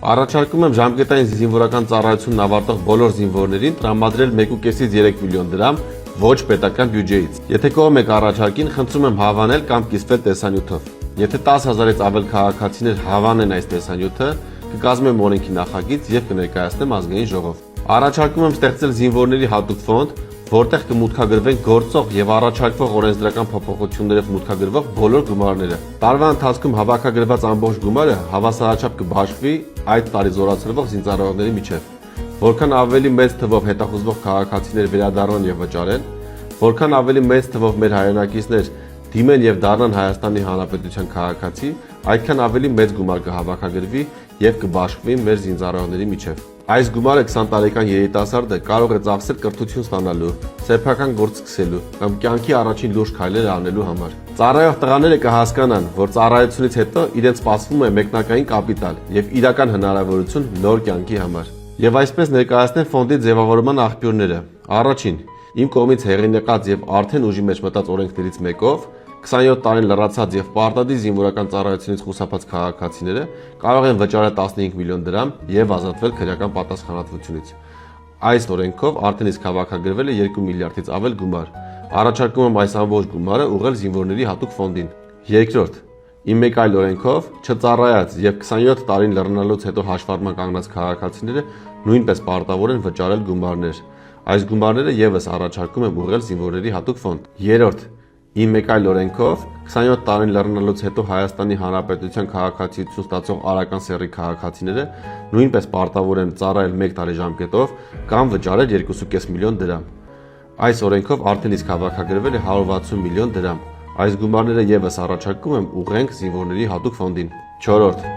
Առաջարկում եմ ժամկետային զինվորական ծառայությունն ավարտող բոլոր զինվորներին տրամադրել 1.5-ից 3 միլիոն դրամ ոչ պետական բյուջեից։ Եթե կողմ եք առաջարկին, խնդրում եմ հավանել կամ կիսվել տեսանյութով։ Եթե 10,000-ից ավել քաղաքացիներ հավանեն այս տեսանյութը, կկազմեմ օրենքի նախագիծ եւ կներկայացնեմ ազգային ժողով։ Առաջարկում եմ ստեղծել զինվորների հատուկ ֆոնդ, որտեղ կմուտքագրվեն գործող եւ առաջարկվող օրենսդրական փոփոխություններով մուտքագրվող բոլոր գումարները։ Տարվա ընթացքում հավաքագրված ամբողջ գումարը հավասարաչափ կբաշխվի այդ տարի զորացրվող զինծառայողների միջև։ Որքան ավելի մեծ թվով հետախուզվող քաղաքացիներ վերադառնան եւ վճարեն, որքան ավելի մեծ թվով մեր հայրենակիցներ դիմեն եւ դառնան Հայաստանի Հանրապետության քաղաքացի, այդքան ավելի մեծ գումար կհավաքագրվի եւ կբաշխվի մեր զինծառայողների միջև։ Այս գումարը 20 տարեկան երիտասարդը կարող է ծախսել կրթություն ստանալու, սեփական գործ սկսելու կամ կյանքի առաջին լուրջ քայլերը անելու համար։ Ծառայող տղաները կհասկանան, որ ծառայությունից հետո իրենց սպասվում է մեկնարկային կապիտալ եւ իրական հնարավորություն նոր կյանքի համար։ Եվ այսպես ներկայացնեմ ֆոնդի ձևավորման աղբյուրները։ Առաջին, իմ կողմից հեղինակած եւ արդեն ուժի մեջ մտած օրենքներից մեկով 27 տարին լրացած եւ պարտադիր զինվորական ծառայությունից խուսափած քաղաքացիները կարող են վճարել 15 միլիոն դրամ եւ ազատվել քրեական պատասխանատվությունից։ Այս օրենքով արդեն իսկ հավաքագրվել է 2 միլիարդից ավել գումար։ Առաջարկում եմ այս ամբողջ գումարը ուղղել զինվորների հատուկ ֆոնդին։ Երկրորդ, իմ մեկ այլ օրենքով չծառայած եւ 27 տարին լռնալուց հետո հաշվառման կանգնած քաղաքացիները նույնպես պարտավոր են վճարել գումարներ։ Այս գումարները եւս առաջարկում եմ ուղղել զինվորների հատուկ ֆոնդ։ Երրորդ, իմ մեկ այլ օրենքով 27 տարին լռնալուց հետո Հայաստանի Հանրապետության քաղաքացիություն ստացող արական սեռի քաղաքացիները նույնպես պարտավոր են ծառայել 1 տարի ժամկետով կամ վճարել 2.5 միլիոն դրամ։ Այս օրենքով արդեն իսկ հավաքագրվել է 160 միլիոն դրամ։ Այս գումարները եւս առաջարկում եմ ուղղենք զինվորների հատուկ ֆոնդին։ Չորրորդ,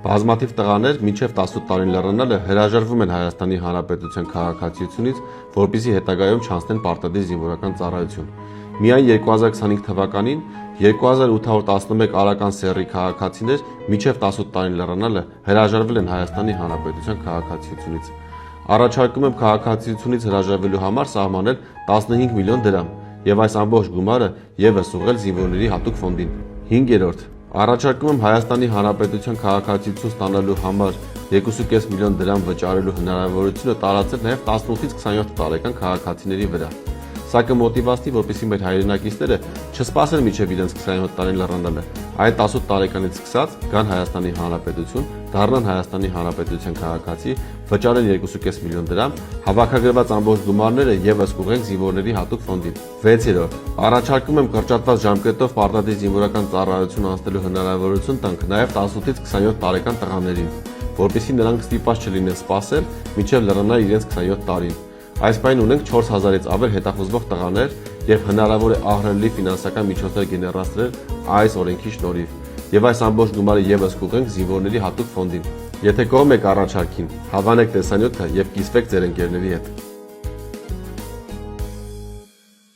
բազմաթիվ տղաներ մինչև 18 տարին լռնալը հրաժարվում են Հայաստանի Հանրապետության քաղաքացիությունից, որպեսզի հետագայում չանցնեն պարտադիր զինվորական ծառայություն։ Միայն 2025 թվականին 2811 արական սեռի քաղաքացիներ մինչև 18 տարին լռնալը հրաժարվել են Հայաստանի Հանրապետության քաղաքացիությունից։ Առաջարկում եմ քաղաքացիությունից հրաժարվելու համար սահմանել 15 միլիոն դրամ եւ այս ամբողջ գումարը եւս ուղղել զինվորների հատուկ ֆոնդին։ 5-րդ, առաջարկում եմ Հայաստանի Հանրապետության քաղաքացիություն ստանալու համար 2.5 միլիոն դրամ վճարելու հնարավորությունը տարածել նաեւ 18-ից 27 տարեկան քաղաքացիների վրա։ Սա կմոտիվացնի, որպեսզի մեր հայրենակիցները չսպասեն մինչև իրենց 27 տարին լռնալը, այլ 18 տարեկանից սկսած գան Հայաստանի Հանրապետություն, դառնան Հայաստանի Հանրապետության քաղաքացի, վճարեն 2.5 միլիոն դրամ, հավաքագրված ամբողջ գումարները եւս կուղենք զինվորների հատուկ ֆոնդին։ 6-րդ, առաջարկում եմ կրճատված ժամկետով պարտադիր զինվորական ծառայություն անցնելու հնարավորություն տանք նաեւ 18-ից 27 տարեկան տղաներին, որպեսզի նրանք ստիպված չլինեն սպասել մինչև լռնան իրենց 27 տարին։ Այս պայն ունենք 4000-ից ավել հետախուզվող տղաներ եւ հնարավոր է ահռելի ֆինանսական միջոցներ գեներացնել այս օրենքի շնորհիվ։ Եվ այս ամբողջ գումարը եւս կուղենք զինվորների հատուկ ֆոնդին։ Եթե կողմ եք առաջարկին, հավանեք տեսանյութը եւ կիսվեք ձեր ընկերների հետ։